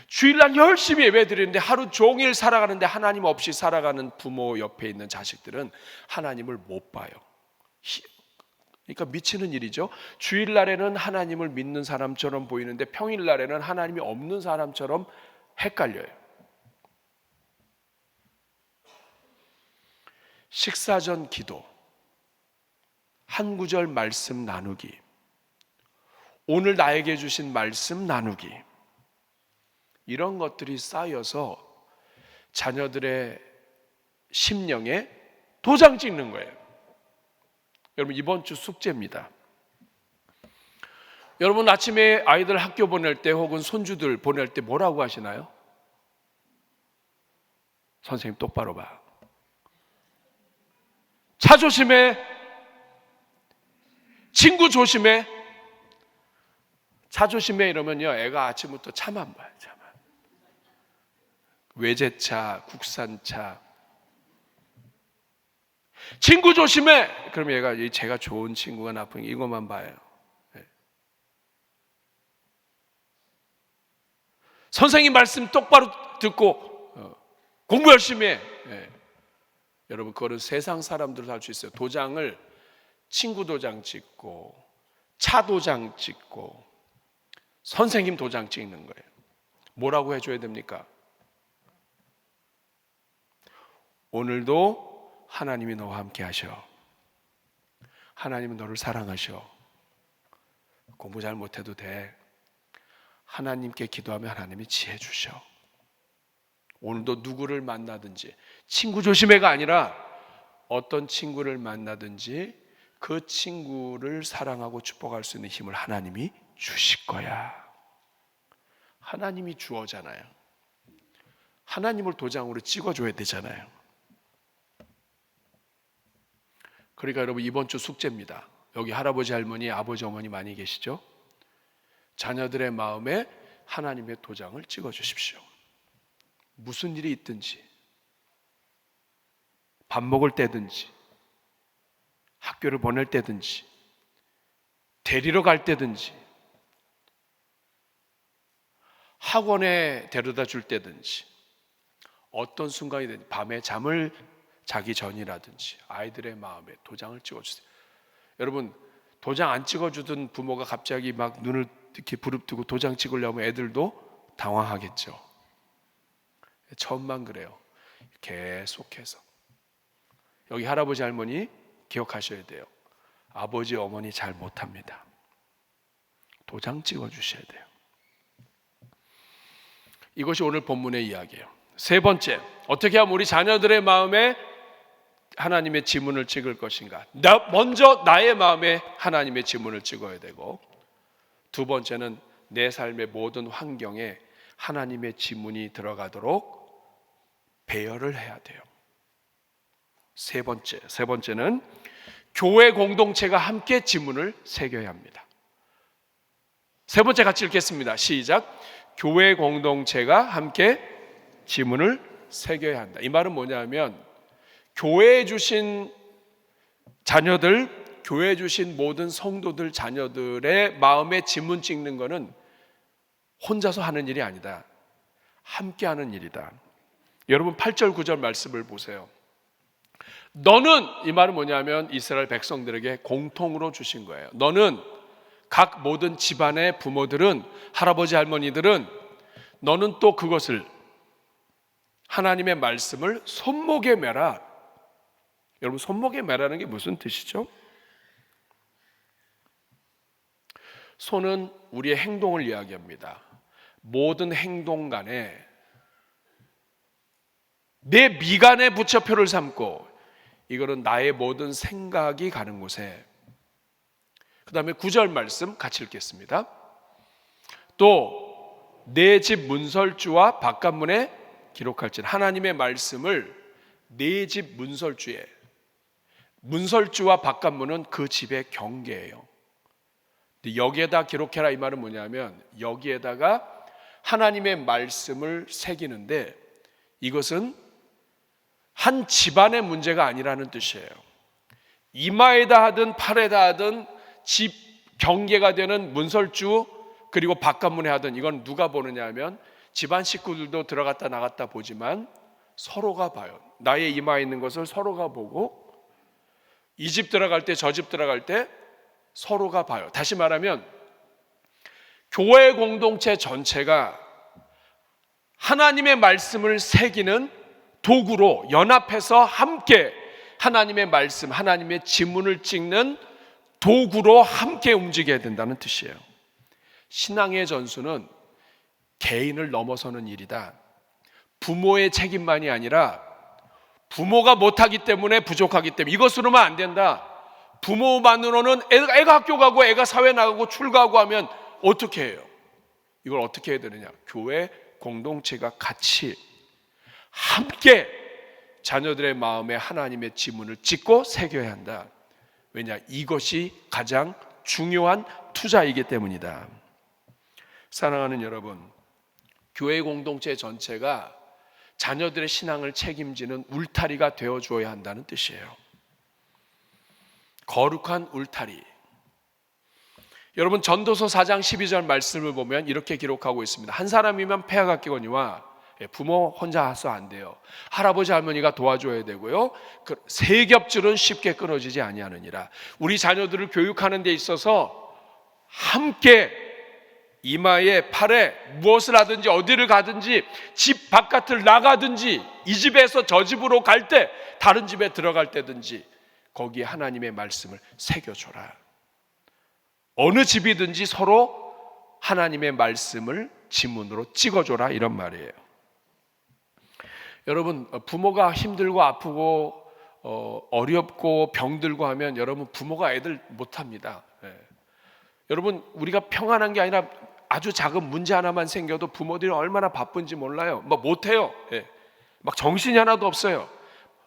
주일날 열심히 예배드리는데 하루 종일 살아가는데 하나님 없이 살아가는 부모 옆에 있는 자식들은 하나님을 못 봐요. 그러니까 미치는 일이죠. 주일날에는 하나님을 믿는 사람처럼 보이는데 평일날에는 하나님이 없는 사람처럼 헷갈려요. 식사 전 기도, 한 구절 말씀 나누기, 오늘 나에게 주신 말씀 나누기, 이런 것들이 쌓여서 자녀들의 심령에 도장 찍는 거예요. 여러분 이번 주 숙제입니다. 여러분 아침에 아이들 학교 보낼 때 혹은 손주들 보낼 때 뭐라고 하시나요? 선생님 똑바로 봐. 차 조심해. 친구 조심해. 차 조심해 이러면요 애가 아침부터 차만 봐요. 차만. 외제차, 국산차. 친구 조심해. 그럼 얘가 제가 좋은 친구가 나쁜 이것만 봐요. 네. 선생님 말씀 똑바로 듣고 공부 열심히 해. 네. 여러분 그거는 세상 사람들도 할 수 있어요. 도장을 친구 도장 찍고 차 도장 찍고 선생님 도장 찍는 거예요. 뭐라고 해줘야 됩니까? 오늘도 하나님이 너와 함께 하셔. 하나님은 너를 사랑하셔. 공부 잘 못해도 돼. 하나님께 기도하면 하나님이 지혜 주셔. 오늘도 누구를 만나든지 친구 조심해가 아니라 어떤 친구를 만나든지 그 친구를 사랑하고 축복할 수 있는 힘을 하나님이 주실 거야. 하나님이 주어잖아요. 하나님을 도장으로 찍어줘야 되잖아요. 그러니까 여러분, 이번 주 숙제입니다. 여기 할아버지, 할머니, 아버지, 어머니 많이 계시죠? 자녀들의 마음에 하나님의 도장을 찍어주십시오. 무슨 일이 있든지, 밥 먹을 때든지, 학교를 보낼 때든지, 데리러 갈 때든지, 학원에 데려다 줄 때든지, 어떤 순간이든지, 밤에 잠을 자기 전이라든지 아이들의 마음에 도장을 찍어주세요. 여러분, 도장 안 찍어주던 부모가 갑자기 막 눈을 이렇게 부릅뜨고 도장 찍으려면 애들도 당황하겠죠. 처음만 그래요. 계속해서. 여기 할아버지, 할머니 기억하셔야 돼요. 아버지, 어머니 잘 못합니다. 도장 찍어주셔야 돼요. 이것이 오늘 본문의 이야기예요. 세 번째, 어떻게 하면 우리 자녀들의 마음에 하나님의 지문을 찍을 것인가? 먼저 나의 마음에 하나님의 지문을 찍어야 되고, 두 번째는 내 삶의 모든 환경에 하나님의 지문이 들어가도록 배려를 해야 돼요. 세 번째는 교회 공동체가 함께 지문을 새겨야 합니다. 세 번째 같이 읽겠습니다. 시작. 교회 공동체가 함께 지문을 새겨야 한다. 이 말은 뭐냐면, 교회에 주신 자녀들, 교회에 주신 모든 성도들 자녀들의 마음에 지문 찍는 것은 혼자서 하는 일이 아니다. 함께 하는 일이다. 여러분 8절 9절 말씀을 보세요. 너는, 이 말은 뭐냐면 이스라엘 백성들에게 공통으로 주신 거예요. 너는, 각 모든 집안의 부모들은, 할아버지 할머니들은 너는 또 그것을, 하나님의 말씀을 손목에 매라. 여러분, 손목에 매라는 게 무슨 뜻이죠? 손은 우리의 행동을 이야기합니다. 모든 행동 간에 내 미간에 부처표를 삼고, 이거는 나의 모든 생각이 가는 곳에. 그 다음에 9절 말씀 같이 읽겠습니다. 또 내 집 문설주와 바깥문에 기록할지라. 하나님의 말씀을 내 집 문설주에, 문설주와 바깥문은 그 집의 경계예요. 여기에다 기록해라, 이 말은 뭐냐면 여기에다가 하나님의 말씀을 새기는데, 이것은 한 집안의 문제가 아니라는 뜻이에요. 이마에다 하든 팔에다 하든 집 경계가 되는 문설주, 그리고 바깥문에 하든, 이건 누가 보느냐 하면 집안 식구들도 들어갔다 나갔다 보지만 서로가 봐요. 나의 이마에 있는 것을 서로가 보고, 이 집 들어갈 때 저 집 들어갈 때 서로가 봐요. 다시 말하면 교회 공동체 전체가 하나님의 말씀을 새기는 도구로 연합해서 함께 하나님의 말씀, 하나님의 지문을 찍는 도구로 함께 움직여야 된다는 뜻이에요. 신앙의 전수는 개인을 넘어서는 일이다. 부모의 책임만이 아니라, 부모가 못하기 때문에, 부족하기 때문에 이것으로만 안 된다. 부모만으로는 애가 학교 가고 애가 사회 나가고 출가하고 하면 어떻게 해요? 이걸 어떻게 해야 되느냐? 교회 공동체가 같이 함께 자녀들의 마음에 하나님의 지문을 찍고 새겨야 한다. 왜냐? 이것이 가장 중요한 투자이기 때문이다. 사랑하는 여러분, 교회 공동체 전체가 자녀들의 신앙을 책임지는 울타리가 되어주어야 한다는 뜻이에요. 거룩한 울타리. 여러분, 전도서 4장 12절 말씀을 보면 이렇게 기록하고 있습니다. 한 사람이면 폐하가 끼거니와, 부모 혼자 해서 안 돼요. 할아버지 할머니가 도와줘야 되고요. 세겹줄은 쉽게 끊어지지 아니하느니라. 우리 자녀들을 교육하는 데 있어서 함께 이마에, 팔에 무엇을 하든지, 어디를 가든지, 집 바깥을 나가든지, 이 집에서 저 집으로 갈 때, 다른 집에 들어갈 때든지 거기에 하나님의 말씀을 새겨줘라. 어느 집이든지 서로 하나님의 말씀을 지문으로 찍어줘라, 이런 말이에요. 여러분, 부모가 힘들고 아프고 어렵고 병들고 하면 여러분, 부모가 애들 못합니다. 여러분, 우리가 평안한 게 아니라 아주 작은 문제 하나만 생겨도 부모들이 얼마나 바쁜지 몰라요. 뭐 못해요. 막 정신이 하나도 없어요.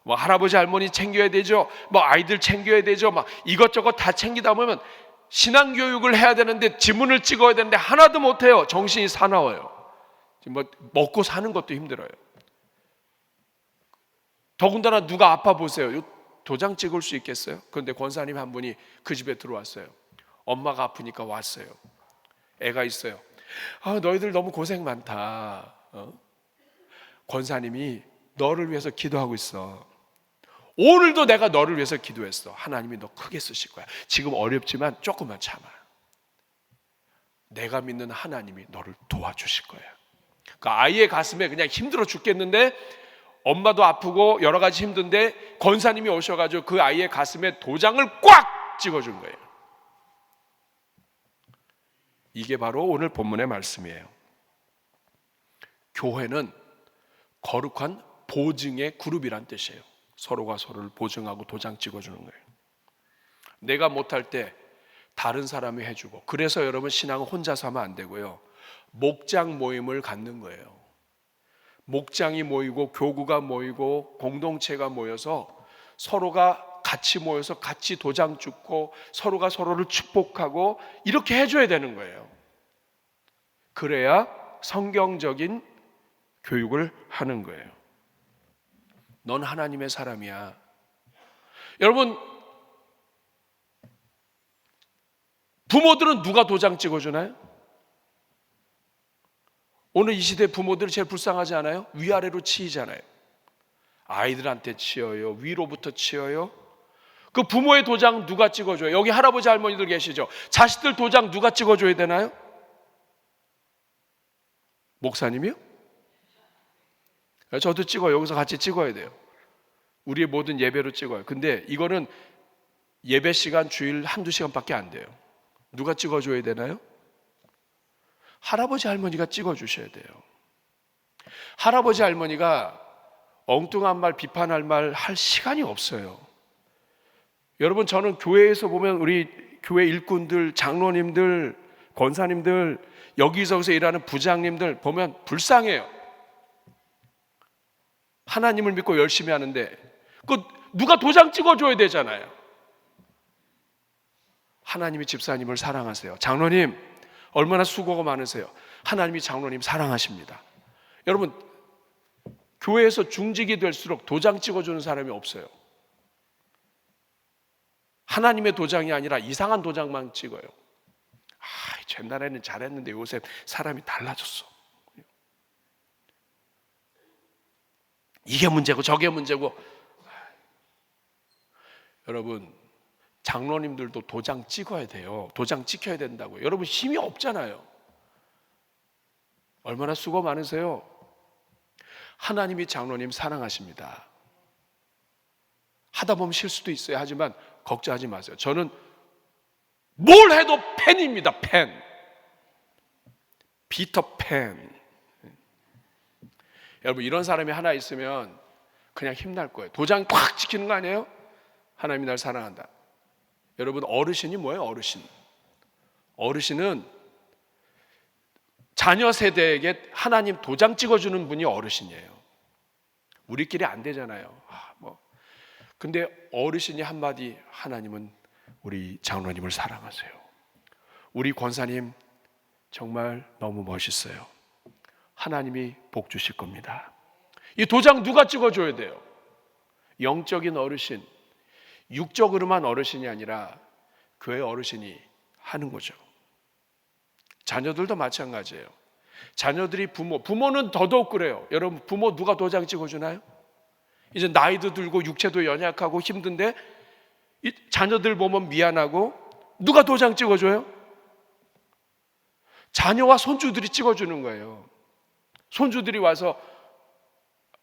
뭐 할아버지 할머니 챙겨야 되죠. 뭐 아이들 챙겨야 되죠. 막 이것저것 다 챙기다 보면 신앙 교육을 해야 되는데 지문을 찍어야 되는데 하나도 못해요. 정신이 사나워요. 지금 뭐 먹고 사는 것도 힘들어요. 더군다나 누가 아파 보세요. 요 도장 찍을 수 있겠어요? 그런데 권사님 한 분이 그 집에 들어왔어요. 엄마가 아프니까 왔어요. 애가 있어요. 너희들 너무 고생 많다. 권사님이 너를 위해서 기도하고 있어. 오늘도 내가 너를 위해서 기도했어. 하나님이 너 크게 쓰실 거야. 지금 어렵지만 조금만 참아. 내가 믿는 하나님이 너를 도와주실 거야. 그 아이의 가슴에 그냥 힘들어 죽겠는데, 엄마도 아프고 여러 가지 힘든데 권사님이 오셔가지고 그 아이의 가슴에 도장을 꽉 찍어준 거예요. 이게 바로 오늘 본문의 말씀이에요. 교회는 거룩한 보증의 그룹이란 뜻이에요. 서로가 서로를 보증하고 도장 찍어주는 거예요. 내가 못할 때 다른 사람이 해주고, 그래서 여러분, 신앙은 혼자서 하면 안 되고요, 목장 모임을 갖는 거예요. 목장이 모이고 교구가 모이고 공동체가 모여서 서로가 같이 모여서 같이 도장 찍고 서로가 서로를 축복하고 이렇게 해줘야 되는 거예요. 그래야 성경적인 교육을 하는 거예요. 넌 하나님의 사람이야. 여러분, 부모들은 누가 도장 찍어주나요? 오늘 이 시대 부모들 제일 불쌍하지 않아요? 위아래로 치이잖아요. 아이들한테 치여요. 위로부터 치여요. 그 부모의 도장 누가 찍어줘요? 여기 할아버지 할머니들 계시죠? 자식들 도장 누가 찍어줘야 되나요? 목사님이요? 저도 찍어요. 여기서 같이 찍어야 돼요. 우리의 모든 예배로 찍어요. 근데 이거는 예배 시간 주일 한두 시간밖에 안 돼요. 누가 찍어줘야 되나요? 할아버지 할머니가 찍어주셔야 돼요. 할아버지 할머니가 엉뚱한 말, 비판할 말 할 시간이 없어요. 여러분, 저는 교회에서 보면 우리 교회 일꾼들, 장로님들, 권사님들, 여기저기서 일하는 부장님들 보면 불쌍해요. 하나님을 믿고 열심히 하는데 그 누가 도장 찍어줘야 되잖아요. 하나님이 집사님을 사랑하세요. 장로님 얼마나 수고가 많으세요. 하나님이 장로님 사랑하십니다. 여러분, 교회에서 중직이 될수록 도장 찍어주는 사람이 없어요. 하나님의 도장이 아니라 이상한 도장만 찍어요. 옛날에는 잘했는데 요새 사람이 달라졌어. 이게 문제고 저게 문제고. 여러분, 장로님들도 도장 찍어야 돼요. 도장 찍혀야 된다고요. 여러분, 힘이 없잖아요. 얼마나 수고 많으세요. 하나님이 장로님 사랑하십니다. 하다 보면 실수도 있어요. 하지만 걱정하지 마세요. 저는 뭘 해도 팬입니다. 팬. 피터팬. 여러분, 이런 사람이 하나 있으면 그냥 힘날 거예요. 도장 꽉 찍히는 거 아니에요? 하나님이 날 사랑한다. 여러분, 어르신이 뭐예요? 어르신은 자녀 세대에게 하나님 도장 찍어주는 분이 어르신이에요. 우리끼리 안 되잖아요. 근데 어르신이 한마디, 하나님은 우리 장로님을 사랑하세요. 우리 권사님 정말 너무 멋있어요. 하나님이 복 주실 겁니다. 이 도장 누가 찍어줘야 돼요? 영적인 어르신, 육적으로만 어르신이 아니라 교회 어르신이 하는 거죠. 자녀들도 마찬가지예요. 자녀들이 부모는 더더욱 그래요. 여러분, 부모 누가 도장 찍어주나요? 이제 나이도 들고 육체도 연약하고 힘든데 이 자녀들 보면 미안하고 누가 도장 찍어줘요? 자녀와 손주들이 찍어주는 거예요. 손주들이 와서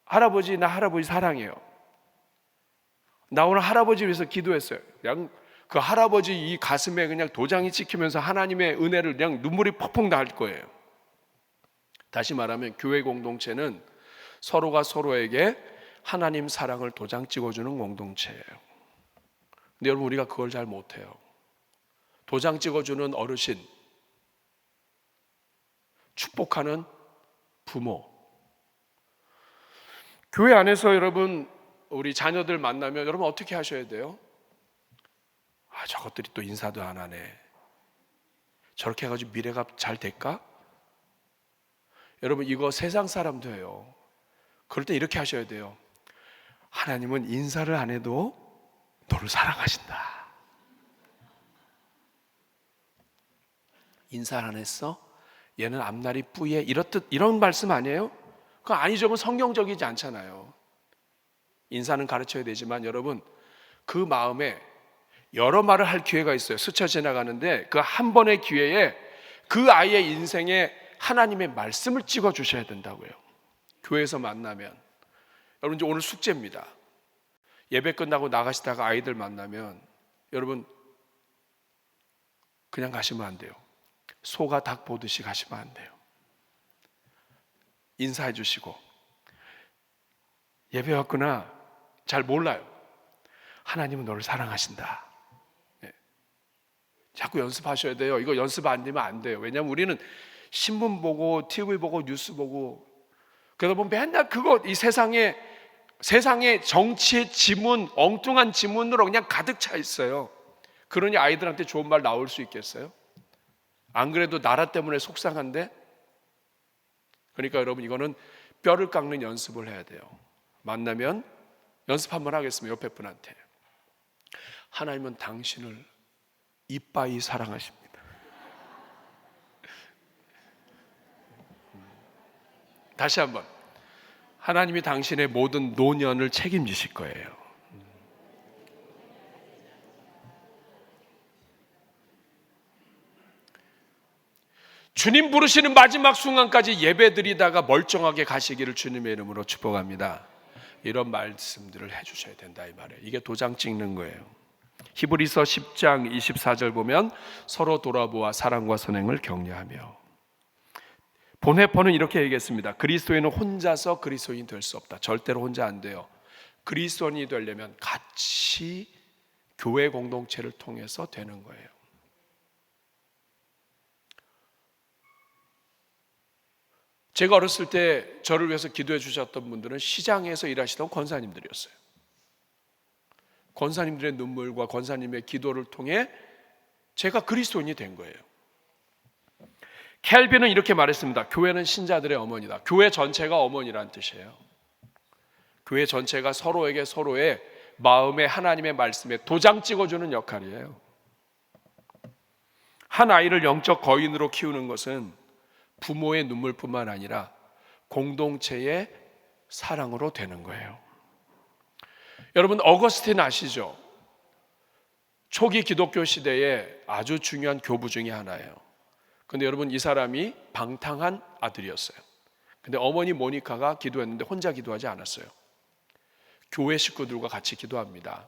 할아버지, 나 할아버지 사랑해요. 나 오늘 할아버지 위해서 기도했어요. 그냥 그 할아버지 이 가슴에 그냥 도장이 찍히면서 하나님의 은혜를 그냥 눈물이 퍽퍽 날 거예요. 다시 말하면 교회 공동체는 서로가 서로에게 하나님 사랑을 도장 찍어주는 공동체예요. 근데 여러분, 우리가 그걸 잘 못해요. 도장 찍어주는 어르신, 축복하는 부모. 교회 안에서 여러분, 우리 자녀들 만나면 여러분 어떻게 하셔야 돼요? 저것들이 또 인사도 안 하네. 저렇게 해가지고 미래가 잘 될까? 여러분, 이거 세상 사람도 해요. 그럴 때 이렇게 하셔야 돼요. 하나님은 인사를 안 해도 너를 사랑하신다. 인사를 안 했어? 얘는 앞날이 뿌예. 이런 말씀 아니에요? 그거 아니죠. 성경적이지 않잖아요. 인사는 가르쳐야 되지만 여러분, 그 마음에 여러 말을 할 기회가 있어요. 스쳐 지나가는데 그 한 번의 기회에 그 아이의 인생에 하나님의 말씀을 찍어 주셔야 된다고요. 교회에서 만나면. 여러분, 이제 오늘 숙제입니다. 예배 끝나고 나가시다가 아이들 만나면 여러분 그냥 가시면 안 돼요. 소가 닭 보듯이 가시면 안 돼요. 인사해 주시고, 예배 왔구나. 잘 몰라요. 하나님은 너를 사랑하신다. 네. 자꾸 연습하셔야 돼요. 이거 연습 안 되면 안 돼요. 왜냐하면 우리는 신문 보고 TV 보고 뉴스 보고 그러다 보면 맨날 그거 이 세상에 정치의 지문, 엉뚱한 지문으로 그냥 가득 차 있어요. 그러니 아이들한테 좋은 말 나올 수 있겠어요? 안 그래도 나라 때문에 속상한데? 그러니까 여러분, 이거는 뼈를 깎는 연습을 해야 돼요. 만나면 연습 한번 하겠습니다. 옆에 분한테. 하나님은 당신을 이빠이 사랑하십니다. 다시 한번. 하나님이 당신의 모든 노년을 책임지실 거예요. 주님 부르시는 마지막 순간까지 예배드리다가 멀쩡하게 가시기를 주님의 이름으로 축복합니다. 이런 말씀들을 해주셔야 된다 이 말이에요. 이게 도장 찍는 거예요. 히브리서 10장 24절 보면 서로 돌아보아 사랑과 선행을 격려하며, 본회퍼는 이렇게 얘기했습니다. 그리스도인은 혼자서 그리스도인 될 수 없다. 절대로 혼자 안 돼요. 그리스도인이 되려면 같이 교회 공동체를 통해서 되는 거예요. 제가 어렸을 때 저를 위해서 기도해 주셨던 분들은 시장에서 일하시던 권사님들이었어요. 권사님들의 눈물과 권사님의 기도를 통해 제가 그리스도인이 된 거예요. 켈빈은 이렇게 말했습니다. 교회는 신자들의 어머니다. 교회 전체가 어머니라는 뜻이에요. 교회 전체가 서로에게 서로의 마음에 하나님의 말씀에 도장 찍어주는 역할이에요. 한 아이를 영적 거인으로 키우는 것은 부모의 눈물뿐만 아니라 공동체의 사랑으로 되는 거예요. 여러분, 어거스틴 아시죠? 초기 기독교 시대에 아주 중요한 교부 중에 하나예요. 근데 여러분, 이 사람이 방탕한 아들이었어요. 근데 어머니 모니카가 기도했는데 혼자 기도하지 않았어요. 교회 식구들과 같이 기도합니다.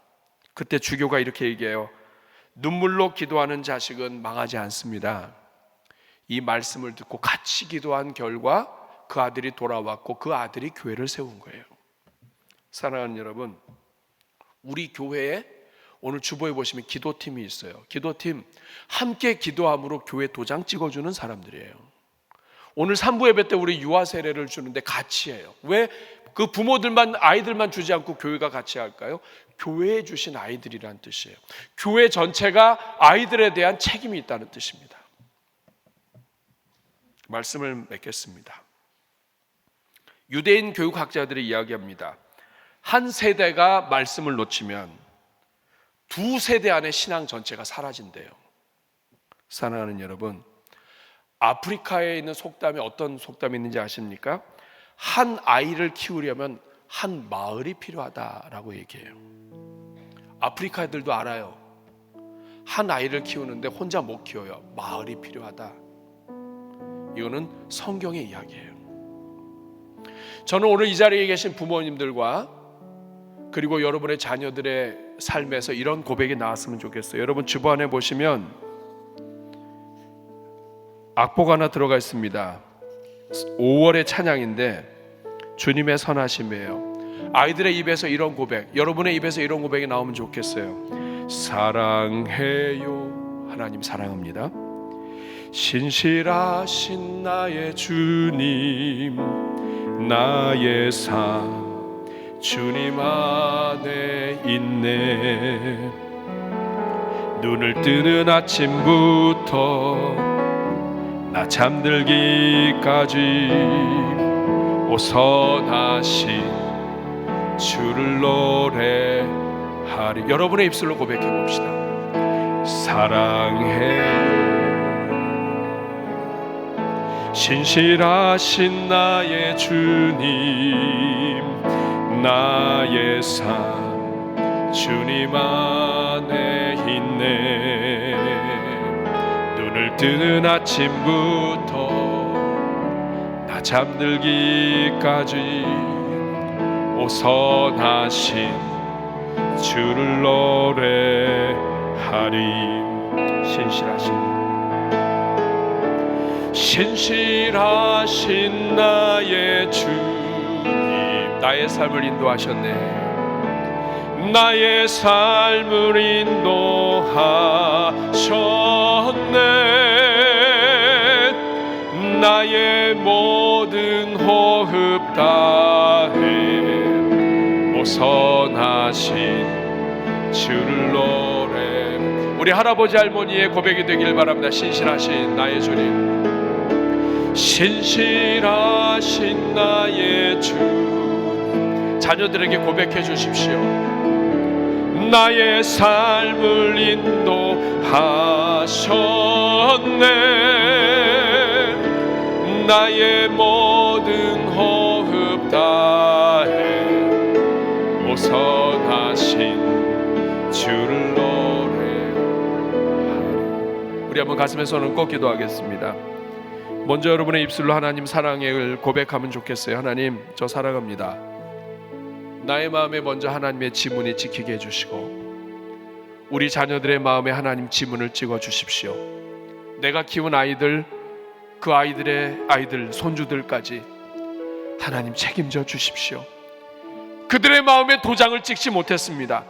그때 주교가 이렇게 얘기해요. 눈물로 기도하는 자식은 망하지 않습니다. 이 말씀을 듣고 같이 기도한 결과 그 아들이 돌아왔고 그 아들이 교회를 세운 거예요. 사랑하는 여러분, 우리 교회에 오늘 주보에 보시면 기도팀이 있어요. 기도팀 함께 기도함으로 교회 도장 찍어주는 사람들이에요. 오늘 3부 예배 때 우리 유아 세례를 주는데 같이 해요. 왜 그 부모들만 아이들만 주지 않고 교회가 같이 할까요? 교회에 주신 아이들이란 뜻이에요. 교회 전체가 아이들에 대한 책임이 있다는 뜻입니다. 말씀을 맺겠습니다. 유대인 교육학자들이 이야기합니다. 한 세대가 말씀을 놓치면 두 세대 안에 신앙 전체가 사라진대요. 사랑하는 여러분, 아프리카에 있는 속담에 어떤 속담이 있는지 아십니까? 한 아이를 키우려면 한 마을이 필요하다라고 얘기해요. 아프리카 애들도 알아요. 한 아이를 키우는데 혼자 못 키워요. 마을이 필요하다. 이거는 성경의 이야기예요. 저는 오늘 이 자리에 계신 부모님들과 그리고 여러분의 자녀들의 삶에서 이런 고백이 나왔으면 좋겠어요. 여러분 주보안에 보시면 악보가 하나 들어가 있습니다. 5월의 찬양인데 주님의 선하심이에요. 아이들의 입에서 이런 고백, 여러분의 입에서 이런 고백이 나오면 좋겠어요. 사랑해요. 하나님 사랑합니다. 신실하신 나의 주님, 나의 삶 주님 안에 있네. 눈을 뜨는 아침부터 나 잠들기까지 오 선하신 주를 노래하리. 여러분의 입술로 고백해 봅시다. 사랑해요. 신실하신 나의 주님, 나의 삶 주님 안에 있네. 눈을 뜨는 아침부터 나 잠들기까지 오 선하신 주를 노래하리. 신실하신 나의 주님, 나의 삶을 인도하셨네. 나의 삶을 인도하셨네. 나의 모든 호흡 다해 오 선하신 주를 노래. 우리 할아버지 할머니의 고백이 되길 바랍니다. 신실하신 나의 주님, 신실하신 나의 주. 자녀들에게 고백해 주십시오. 나의 삶을 인도하셨네. 나의 모든 호흡 다해 오 선하신 주를 노래하리. 우리 한번 가슴에 손을 꼭 기도하겠습니다. 먼저 여러분의 입술로 하나님 사랑을 고백하면 좋겠어요. 하나님, 저 사랑합니다. 나의 마음에 먼저 하나님의 지문이 찍히게 해주시고 우리 자녀들의 마음에 하나님 지문을 찍어 주십시오. 내가 키운 아이들, 그 아이들의 아이들, 손주들까지 하나님 책임져 주십시오. 그들의 마음에 도장을 찍지 못했습니다.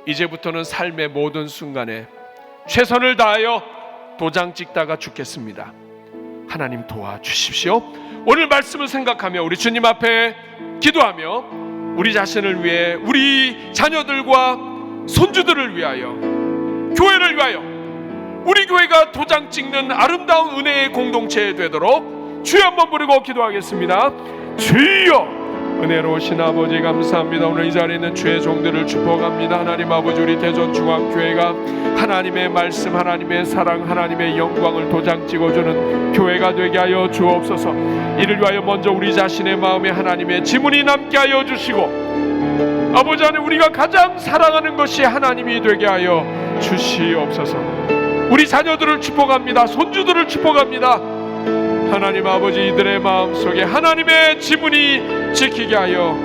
이제부터는 삶의 모든 순간에 최선을 다하여 도장 찍다가 죽겠습니다. 하나님 도와주십시오. 오늘 말씀을 생각하며 우리 주님 앞에 기도하며 우리 자신을 위해, 우리 자녀들과 손주들을 위하여, 교회를 위하여, 우리 교회가 도장 찍는 아름다운 은혜의 공동체 되도록 주여 한번 부르고 기도하겠습니다. 주여, 은혜로우신 아버지 감사합니다. 오늘 이 자리에 있는 주의 종들을 축복합니다. 하나님 아버지, 우리 대전중앙교회가 하나님의 말씀, 하나님의 사랑, 하나님의 영광을 도장 찍어주는 교회가 되게 하여 주옵소서. 이를 위하여 먼저 우리 자신의 마음에 하나님의 지문이 남게 하여 주시고, 아버지 안에 우리가 가장 사랑하는 것이 하나님이 되게 하여 주시옵소서. 우리 자녀들을 축복합니다. 손주들을 축복합니다. 하나님 아버지, 이들의 마음속에 하나님의 지문이 지키게 하여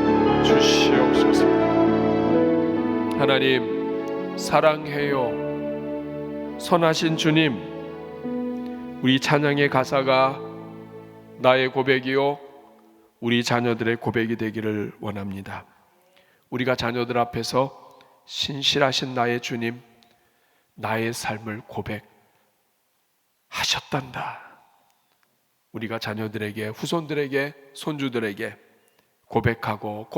주시옵소서. 하나님 사랑해요. 선하신 주님, 우리 찬양의 가사가 나의 고백이요 우리 자녀들의 고백이 되기를 원합니다. 우리가 자녀들 앞에서 신실하신 나의 주님, 나의 삶을 고백하셨단다. 우리가 자녀들에게, 후손들에게, 손주들에게 고백하고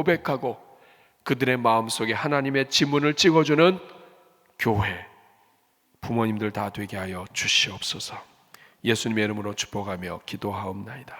그들의 마음속에 하나님의 지문을 찍어주는 교회, 부모님들 다 되게 하여 주시옵소서. 예수님의 이름으로 축복하며 기도하옵나이다.